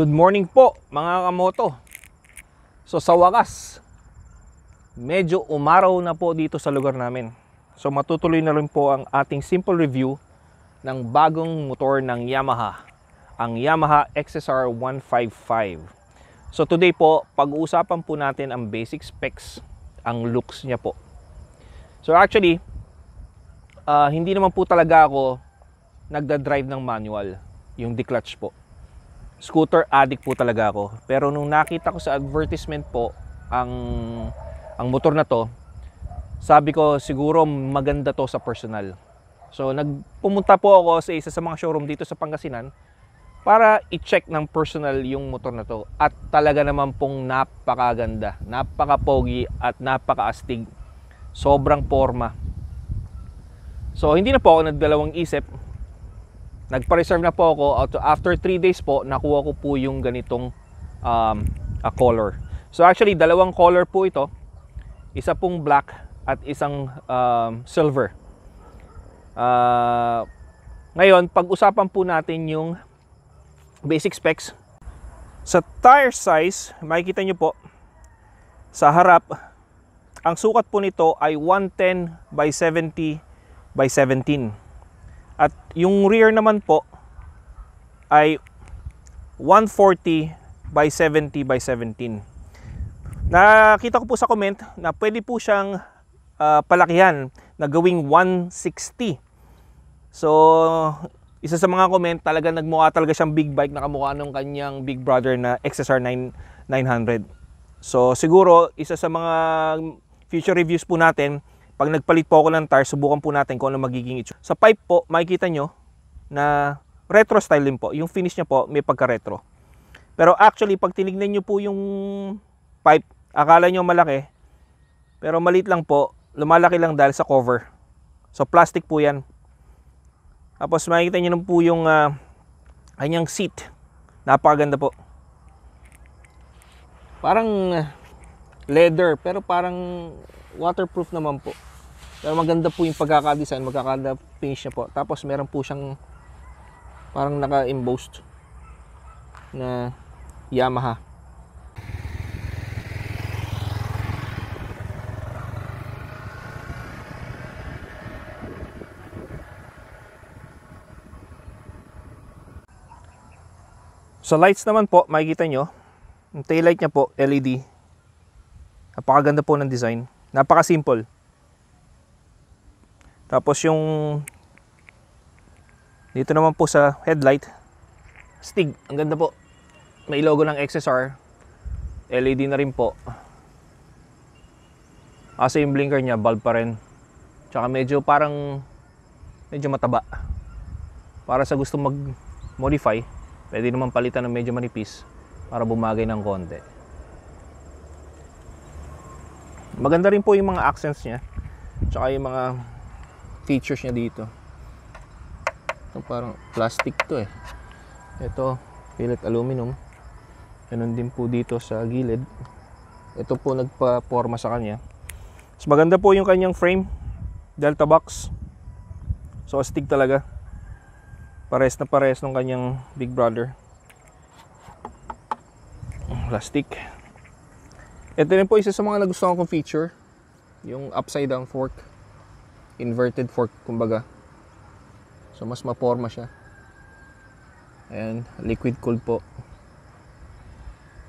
Good morning po mga kamoto. So sa wakas, medyo umaraw na po dito sa lugar namin. So matutuloy na rin po ang ating simple review ng bagong motor ng Yamaha, ang Yamaha XSR 155. So today po, pag-uusapan po natin ang basic specs, ang looks niya po. So actually, hindi naman po talaga ako nagda-drive ng manual, yung declutch po. Scooter addict po talaga ako. Pero nung nakita ko sa advertisement po ang motor na to, sabi ko siguro maganda to sa personal. So nagpumunta po ako sa isa sa mga showroom dito sa Pangasinan para i-check ng personal yung motor na to. At talaga naman pong napakaganda, napaka-pogi at napaka-astig. Sobrang forma. So hindi na po ako nagdalawang isip. Nagpa-reserve na po ako. After 3 days po, nakuha ko po yung ganitong color. So actually, dalawang color po ito. Isa pong black at isang silver. Ngayon, pag-usapan po natin yung basic specs. Sa tire size, makikita nyo po, sa harap, ang sukat po nito ay 110 by 70 by 17. At yung rear naman po ay 140 by 70 by 17. Nakita ko po sa comment na pwede po siyang palakihan na gawing 160. So, isa sa mga comment, talaga nagmukha talaga siyang big bike, nakamukha ng kanyang big brother na XSR 900. So, siguro, isa sa mga future reviews po natin, pag nagpalit po ako ng tire, subukan po natin kung ano magiging itsura. Sa pipe po, makikita nyo na retro style din po. Yung finish niya po, may pagka-retro. Pero actually, pag tinignan nyo po yung pipe, akala nyo malaki, pero maliit lang po, lumalaki lang dahil sa cover. So, plastic po yan. Tapos, makikita nyo po yung kanyang seat. Napakaganda po. Parang leather, pero parang waterproof naman po. Pero maganda po yung pagkaka-design, magkakanda finish niya po. Tapos meron po siyang parang naka-embossed na Yamaha. Sa lights naman po, makikita nyo, yung taillight niya po, LED. Napakaganda po ng design. Napaka-simple. Tapos yung dito naman po sa headlight, stig. Ang ganda po. May logo ng XSR. LED na rin po. Kasi yung blinker niya, bulb pa rin. Tsaka medyo mataba. Para sa gusto mag-modify, pwede naman palitan ng medyo manipis para bumagay ng konti. Maganda rin po yung mga accents niya. Tsaka yung mga features niya dito. Ito parang plastic to eh. Ito, fillet aluminum. Ganun din po dito sa gilid. Ito po nagpa-forma sa kanya. Mas maganda po yung kanyang frame. Delta box. So astig talaga. Pares na pares ng kanyang big brother. Plastic. Ito rin po isa sa mga nagustuhan kong feature. Yung upside down fork. Inverted fork kumbaga. So mas maporma siya. Ayan, liquid cooled po.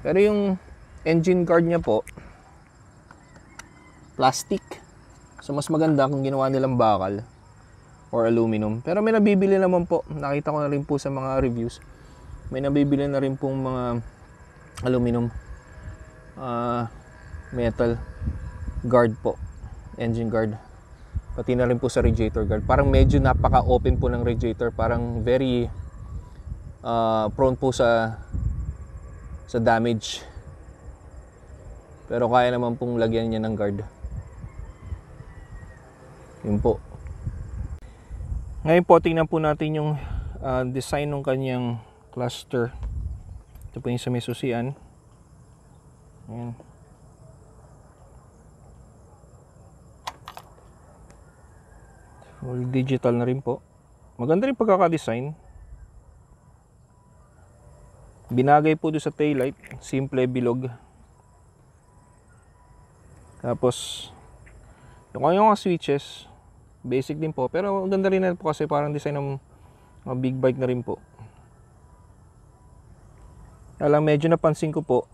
Pero yung engine guard niya po, plastic. So mas maganda kung ginawa nilang bakal or aluminum. Pero may nabibili naman po. Nakita ko na rin po sa mga reviews. May nabibili na rin pong mga aluminum metal guard po. Engine guard. Pati na rin po sa radiator guard. Parang medyo napaka-open po ng radiator. Parang very prone po sa damage. Pero kaya naman pong lagyan niya ng guard. Yun po. Ngayon po, tingnan po natin yung design ng kanyang cluster. Ito po yung sa may susian. Ayan. Full digital na rin po. Maganda rin pagkaka-design. Binagay po doon sa taillight, simple bilog. Tapos yung kanyang mga switches, basic din po, pero ang ganda rin na po kasi parang design ng mga big bike na rin po. Alam, medyo napansin ko po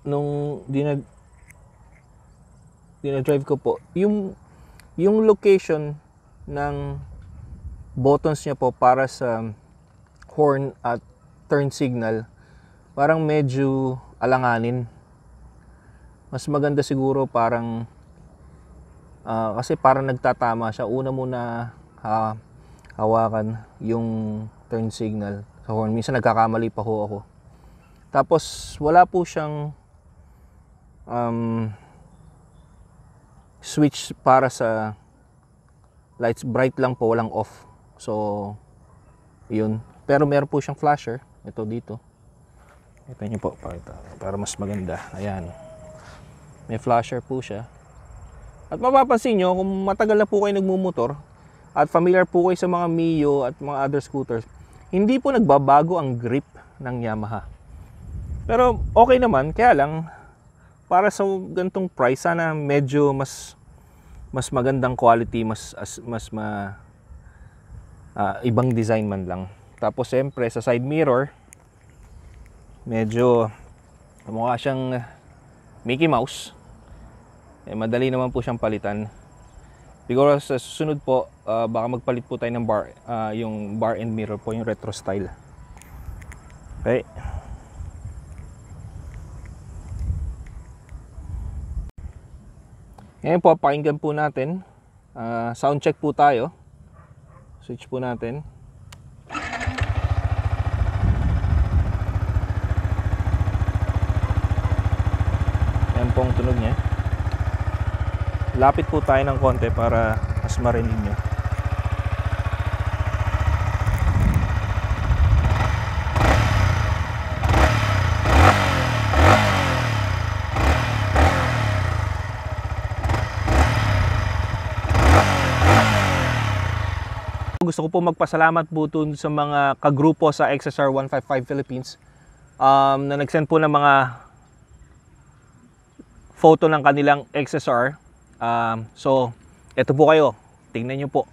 nung dinadrive ko po, yung location ng buttons niya po para sa horn at turn signal, parang medyo alanganin. Mas maganda siguro parang kasi parang nagtatama siya. Una muna hawakan yung turn signal sa horn. Minsan nagkakamali pa ho ako. Tapos wala po siyang switch para sa lights. Bright lang po, walang off. So yun. Pero meron po siyang flasher. Ito dito. Ito nyo po, pakita para mas maganda. Ayan. May flasher po siya. At mapapansin nyo, kung matagal na po kayo nagmumotor at familiar po kayo sa mga Mio at mga other scooters, hindi po nagbabago ang grip ng Yamaha. Pero okay naman, kaya lang para sa gantong price, sana medyo mas magandang quality, ibang design man lang. Tapos siyempre sa side mirror, medyo mukha siyang Mickey Mouse. Madali naman po siyang palitan. Siguro sa susunod po, baka magpalit po tayo ng bar, yung bar and mirror po, yung retro style. Okay. Ngayon po, pakinggan po natin. Sound check po tayo. Switch po natin. Yan po ang tunog niya. Lapit po tayo ng konti para mas marinig nyo. Gusto ko po magpasalamat po dun sa mga kagrupo sa XSR 155 Philippines na nag-send po ng mga photo ng kanilang XSR. So, eto po kayo. Tingnan nyo po.